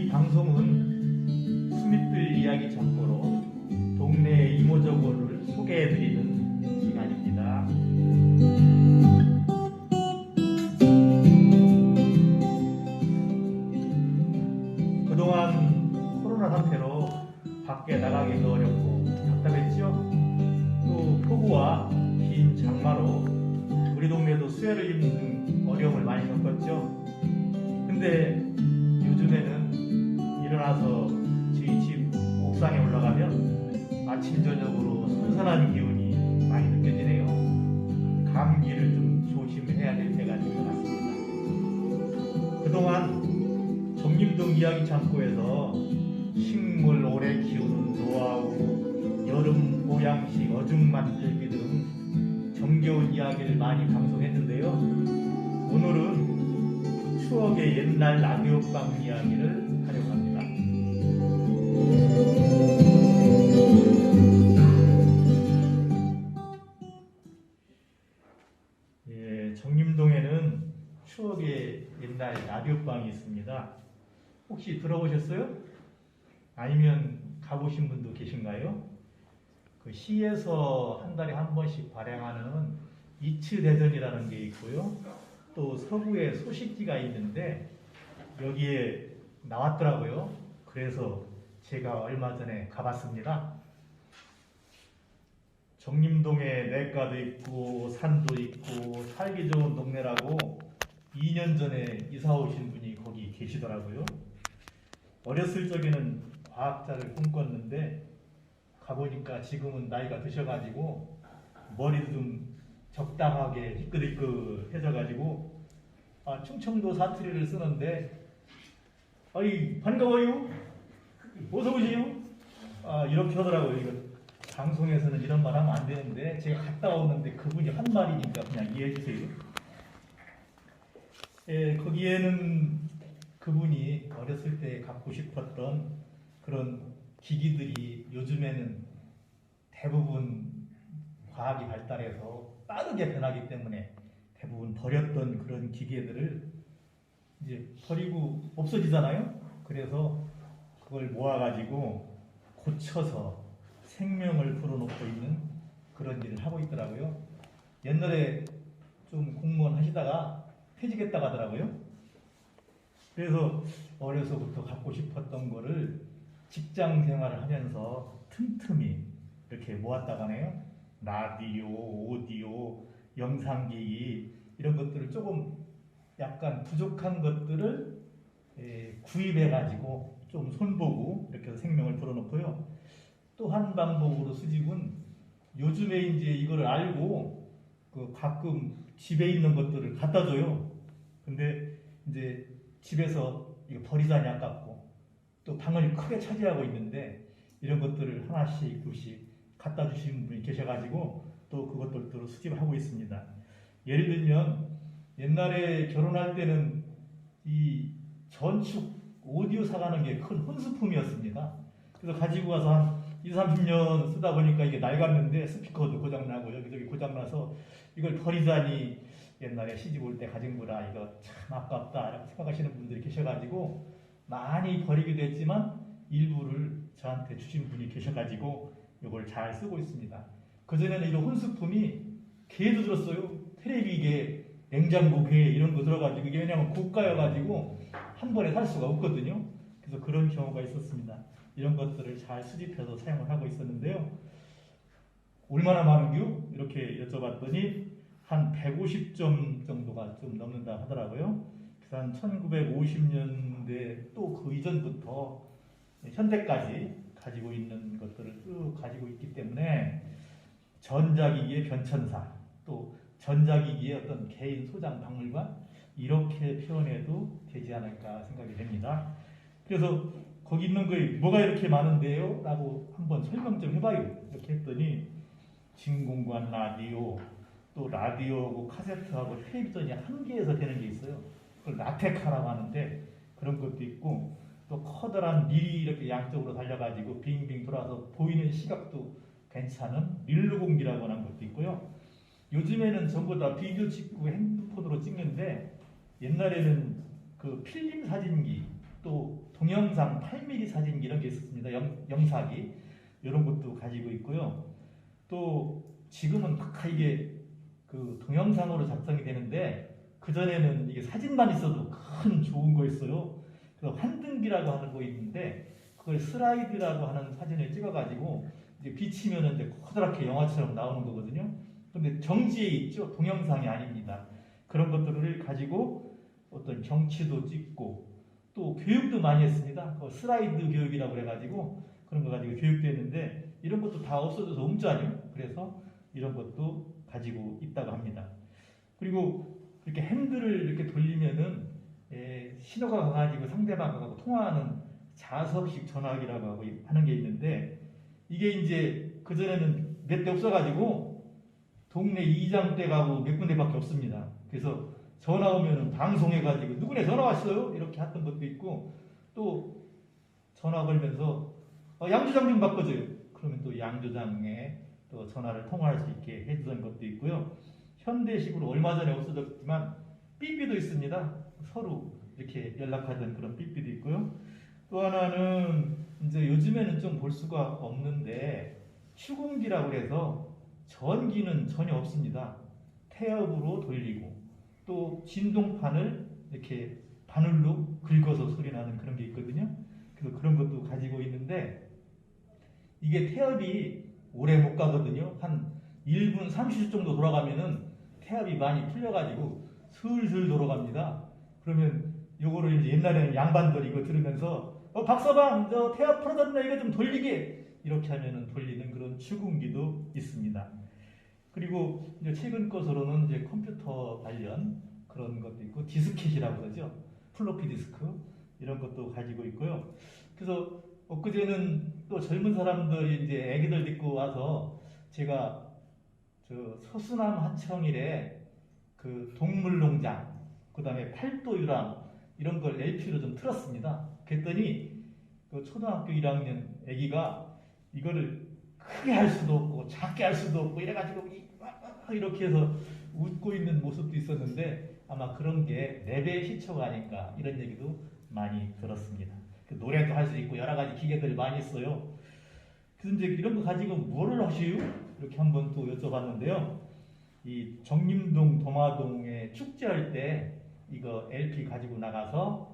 이 방송은 수밋들 이야기 창고로 동네 이모저모를 소개해드리는 시간입니다. 그동안 코로나 사태로 밖에 나가기도 어렵고 답답했죠? 또 폭우와 긴 장마로 우리 동네도 수해를 입는 등 어려움을 많이 겪었죠. 근데 요즘에는 일어나서 저희 집 옥상에 올라가면 아침 저녁으로 선선한 기운이 많이 느껴지네요. 감기를 좀 조심해야 될 때가 된 것 같습니다. 그동안 정림동 이야기 창고에서 식물 오래 키우는 노하우, 여름 보양식 어죽 만들기 등 정겨운 이야기를 많이 방송했는데요. 오늘은 추억의 옛날 라디오방 이야기를 하려고 합니다. 정림동에는 추억의 옛날 라디오방이 있습니다. 혹시 들어보셨어요? 아니면 가보신 분도 계신가요? 그 시에서 한 달에 한 번씩 발행하는 이츠대전이라는 게 있고요. 또 서구에 소식지가 있는데 여기에 나왔더라고요. 그래서 제가 얼마 전에 가봤습니다. 정림동에 냇가도 있고 산도 있고 살기 좋은 동네라고 2년 전에 이사 오신 분이 거기 계시더라고요. 어렸을 적에는 과학자를 꿈꿨는데 가보니까 지금은 나이가 드셔가지고 머리도 좀 적당하게 희끗희끗해져가지고 충청도 사투리를 쓰는데 어이 반가워요, 어서 오세요, 이렇게 하더라고요. 이거 방송에서는 이런 말 하면 안 되는데 제가 갔다 오는데 그분이 한 말이니까 그냥 이해해 주세요. 거기에는 그분이 어렸을 때 갖고 싶었던 그런 기기들이 요즘에는 대부분 과학이 발달해서 빠르게 변하기 때문에 대부분 버렸던 그런 기계들을 이제 버리고 없어지잖아요. 그래서 그걸 모아가지고 고쳐서 생명을 불어넣고 있는 그런 일을 하고 있더라고요. 옛날에 좀 공무원 하시다가 퇴직했다고 하더라고요. 그래서 어려서부터 갖고 싶었던 거를 직장 생활을 하면서 틈틈이 이렇게 모았다고 하네요. 라디오, 오디오, 영상기기 이런 것들을 조금 약간 부족한 것들을 구입해가지고 좀 손보고 이렇게 해서 생명을 불어넣고요. 또 한 방법으로 수집은 요즘에 이제 이거를 알고 가끔 집에 있는 것들을 갖다 줘요. 근데 이제 집에서 이거 버리자니 아깝고 또 방을 크게 차지하고 있는데 이런 것들을 하나씩 둘씩 갖다 주시는 분이 계셔가지고 또 그것들도 수집을 하고 있습니다. 예를 들면 옛날에 결혼할 때는 이 전축 오디오 사가는 게 큰 혼수품이었습니다. 그래서 가지고 가서 한 20-30년 쓰다 보니까 이게 낡았는데 스피커도 고장나고 여기저기 고장나서 이걸 버리자니 옛날에 시집 올 때 가진 거라 이거 참 아깝다 이렇게 생각하시는 분들이 계셔가지고 많이 버리기도 했지만 일부를 저한테 주신 분이 계셔가지고 이걸 잘 쓰고 있습니다. 그전에는 이런 혼수품이 개도 들었어요. 테레비게, 냉장고게 이런 거 들어가지고 이게 왜냐면 고가여가지고 한 번에 살 수가 없거든요. 그래서 그런 경우가 있었습니다. 이런 것들을 잘 수집해서 사용을 하고 있었는데요. 얼마나 많은겨? 이렇게 여쭤봤더니 한 150점 정도가 좀 넘는다 하더라고요. 그래서 한 1950년대 또 그 이전부터 현대까지 가지고 있는 것들을 쭉 가지고 있기 때문에 전자기기의 변천사, 또 전자기기의 어떤 개인 소장 박물관 이렇게 표현해도 되지 않을까 생각이 됩니다. 그래서 거기 있는 거 뭐가 이렇게 많은데요? 라고 한번 설명 좀 해봐요. 이렇게 했더니 진공관 라디오, 또 라디오하고 카세트하고 텔레비전이 한 개에서 되는 게 있어요. 그걸 라테카라고 하는데 그런 것도 있고 또 커다란 밀이 이렇게 양쪽으로 달려가지고 빙빙 돌아서 보이는 시각도 괜찮은 릴루공기라고 하는 것도 있고요. 요즘에는 전부 다 비디오 찍고 핸드폰으로 찍는데 옛날에는 그 필름 사진기 또 동영상 8mm 사진 이런 게 있었습니다. 영상이 이런 것도 가지고 있고요. 또 지금은 이게 그 동영상으로 작성이 되는데 그 전에는 이게 사진만 있어도 큰 좋은 거 있어요. 그 환등기라고 하는 거 있는데 그걸 슬라이드라고 하는 사진을 찍어가지고 이제 비치면은 이제 커다랗게 영화처럼 나오는 거거든요. 근데 정지에 있죠. 동영상이 아닙니다. 그런 것들을 가지고 어떤 경치도 찍고 또 교육도 많이 했습니다. 그 슬라이드 교육이라고 그래가지고 그런 거 가지고 교육도 했는데 이런 것도 다 없어져서 옴자요. 그래서 이런 것도 가지고 있다고 합니다. 그리고 이렇게 핸들을 이렇게 돌리면은 신호가 가가지고 상대방하고 통화하는 자석식 전화기라고 하고 하는 게 있는데 이게 이제 그전에는 몇 대 없어가지고 동네 이장 댁하고 몇 군데밖에 없습니다. 그래서 전화 오면은 방송해가지고 누구네 전화 왔어요? 이렇게 했던 것도 있고 또 전화 걸면서 양조장 좀 바꿔줘요. 그러면 또 양조장에 또 전화를 통화할 수 있게 해주던 것도 있고요. 현대식으로 얼마 전에 없어졌지만 삐삐도 있습니다. 서로 이렇게 연락하던 그런 삐삐도 있고요. 또 하나는 이제 요즘에는 좀 볼 수가 없는데 추궁기라고 해서 전기는 전혀 없습니다. 태엽으로 돌리고 또 진동판을 이렇게 바늘로 긁어서 소리 나는 그런 게 있거든요. 그래서 그런 것도 가지고 있는데 이게 태엽이 오래 못 가거든요. 한 1분 30초 정도 돌아가면은 태엽이 많이 풀려가지고 슬슬 돌아갑니다. 그러면 요거를 이제 옛날에는 양반들 이거 들으면서 박서방 저 태엽 풀어졌네 이거 좀 돌리게 이렇게 하면은 돌리는 그런 추궁기도 있습니다. 그리고 이제 최근 것으로는 이제 컴퓨터 관련 그런 것도 있고 디스켓이라고 그러죠. 플로피 디스크 이런 것도 가지고 있고요. 그래서 엊그제는 또 젊은 사람들이 이제 애기들 데리고 와서 제가 저 서수남 하청일에 그 동물농장 그다음에 팔도유랑 이런 걸 LP로 좀 틀었습니다. 그랬더니 그 초등학교 1학년 애기가 이거를 크게 할 수도 없고 작게 할 수도 없고 이래가지고 이렇게 해서 웃고 있는 모습도 있었는데 아마 그런 게 랩의 시초가 아닐까 이런 얘기도 많이 들었습니다. 그 노래도 할 수 있고 여러 가지 기계들 많이 있어요. 그래서 이제 이런 거 가지고 뭐를 하시요? 이렇게 한번 또 여쭤봤는데요. 이 정림동 도마동에 축제할 때 이거 LP 가지고 나가서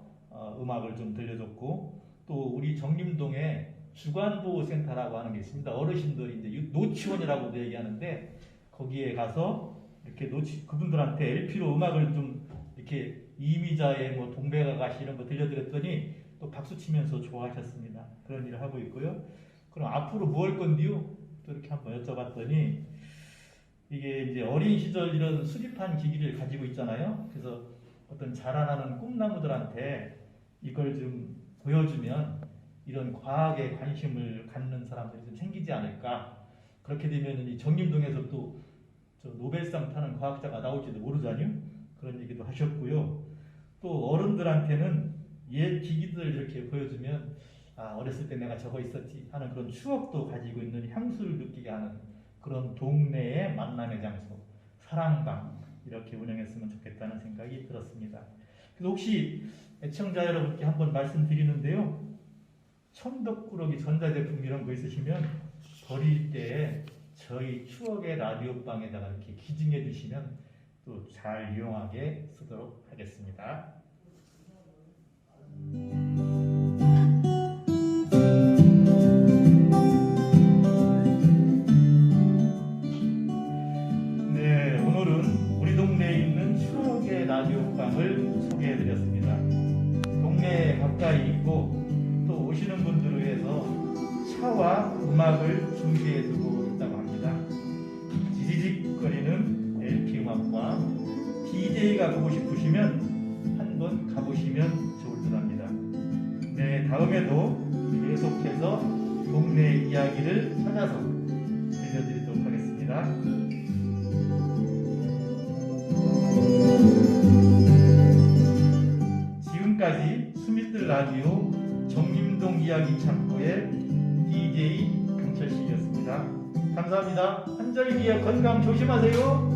음악을 좀 들려줬고 또 우리 정림동에 주간보호센터라고 하는 게 있습니다. 어르신들이 이제 노치원이라고도 얘기하는데 거기에 가서 이렇게 그분들한테 LP로 음악을 좀 이렇게 이미자의 뭐 동백아가씨 이런 거 들려드렸더니 또 박수 치면서 좋아하셨습니다. 그런 일을 하고 있고요. 그럼 앞으로 뭐 할 건데요? 또 이렇게 한번 여쭤봤더니 이게 이제 어린 시절 이런 수집한 기기를 가지고 있잖아요. 그래서 어떤 자라나는 꿈나무들한테 이걸 좀 보여주면 이런 과학에 관심을 갖는 사람들이 좀 생기지 않을까. 그렇게 되면 이 정림동에서 또 저 노벨상 타는 과학자가 나올지도 모르잖아요. 그런 얘기도 하셨고요. 또 어른들한테는 옛 기기들 이렇게 보여주면 어렸을 때 내가 저거 있었지 하는 그런 추억도 가지고 있는 향수를 느끼게 하는 그런 동네의 만남의 장소, 사랑방 이렇게 운영했으면 좋겠다는 생각이 들었습니다. 그래서 혹시 애청자 여러분께 한번 말씀드리는데요. 천덕꾸러기 전자제품 이런 거 있으시면 버릴 때 저희 추억의 라디오방에다가 이렇게 기증해 주시면 또 잘 이용하게 쓰도록 하겠습니다. 네, 오늘은 우리 동네에 있는 추억의 라디오방을 소개해 드렸습니다. 동네에 가까이 있고 또 오시는 분들을 위해서 차와 음악을 준비해 두고 있다고 합니다. 지지직거리는 LP 음악과 DJ가 보고 싶으시면 한번 가보시면 좋을 듯 합니다. 네, 다음에도 계속해서 동네 이야기를 찾아서 들려드리도록 하겠습니다. 지금까지 수미들 라디오 정림동 이야기 창고의 DJ 강철식이었습니다. 감사합니다. 한절기에 건강 조심하세요.